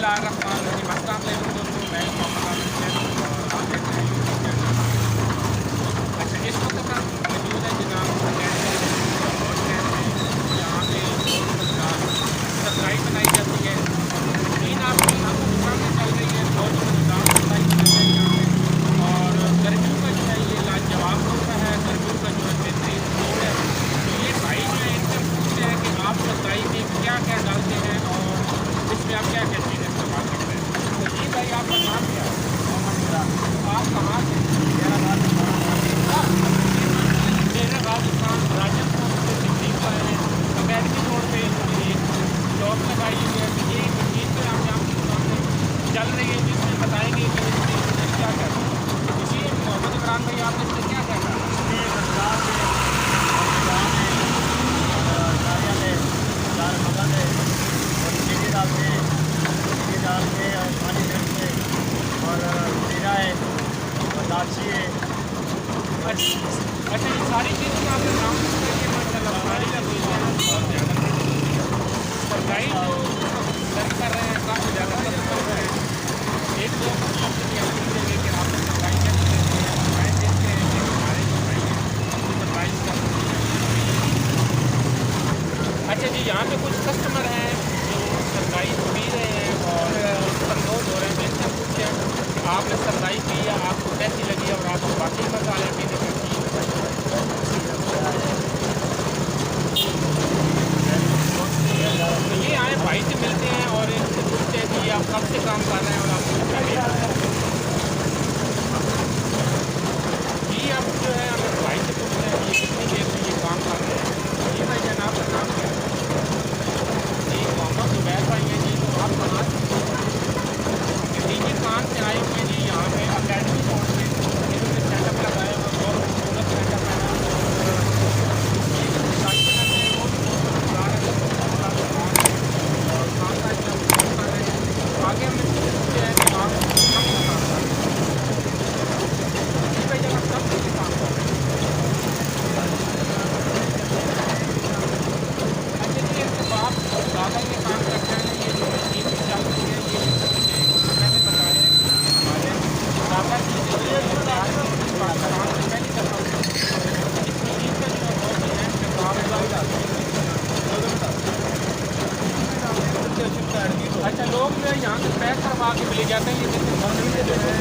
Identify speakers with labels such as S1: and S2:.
S1: बिस्मिल्लाहिर्रहमानिर्रहीम। अस्सलाम वालेकुम दोस्तों, मैं मोहम्मद आबिद शेख और आप देख रहे हैं यूट्यूब चैनल। अच्छा, इस वक्त हम मौजूद है जनाब रोड शहर में, जहाँ पे सब्सक्राइब बनाई जाती है। मशीन आपकी आंखों के सामने चल रही है, बहुत मज़ेदार सब्सक्राइब चल रही है यहाँ पे। और गर्मियों का जो है ये लाजवाब मौका है, गर्मियों का जो है बेहतरीन दौर है। तो ये भाई जो है इनसे पूछते हैं कि आप सब्सक्राइब में क्या क्या डालते हैं और इसमें आप क्या क्या चीज़ें इस्तेमाल करते हैं। तो जी भाई, आपका नाम क्या है? मोहम्मद इमरान। तो आप कहाँ से? मेरा राजस्थान राजस्थान से तकलीफ आए हैं। अकेडमी रोड पे एक शॉप लगाई हुई है। तो ये मशीन पे आप आपके सामने चल रही है, जिसमें बताएंगे कि इसमें क्या क्या है। जी मोहम्मद इमरान भाई, आपने इसमें क्या क्या कहा? अच्छा, ये सारी चीज़ों का आपने नाम बताइए। माशाल्लाह सारी लगी हुई हैं, बहुत ज़्यादा सरकारी जो सर्च कर रहे हैं, काफ़ी ज़्यादा सर्च कर रहे हैं। एक दो मतलब कि आप पूछेंगे कि आपने सरकारी कैसे देते हैं, सरकारी देखते हैं कि हमारे जो भाई हैं सरकारी कर अच्छा जी, यहाँ पे कुछ कस्टमर हैं जो सरकारी पी रहे हैं और संतोष हो रहे हैं। इनसे पूछते हैं कि आपने सरकारी पी या आपको कैसी लगी और आपको बाकी मजा आया पीने का। तो ये आए भाई से मिलते हैं और इनसे पूछते हैं कि ये आप कब से काम कर रहे हैं और आपको क्या लिया जी। आप जो है हमें भाई से पूछते हैं कि कितनी देर से ये काम कर रहे हैं। जी भाई जान, आपका नाम क्या है? जी मोहम्मद जुबैर भाई हैं जी। तो आप कहाँ से जी काम से आए हुए जी? यहाँ पे अकेडमी रोड पे इन्होंने सेटअप लगाया हुआ, बहुत खूबसूरत सेटअप है। आगे हमें पूछते हैं कि आप कब से काम कर रहे हैं। जी भाई जब आप कब से काम कर रहे हैं? अच्छा जी, जब आप ज़्यादा ये काम करते हैं, ये जो मशीन भी चल रही है, ये मैंने बताया हमारे दादा जी जो है पाकिस्तान में पहली दफ़ा इस मशीन का जो है बहुत ही अहम किरदार। अच्छा, लोग जो है यहाँ से पैक करवा के ले जाते हैं। ये जैसे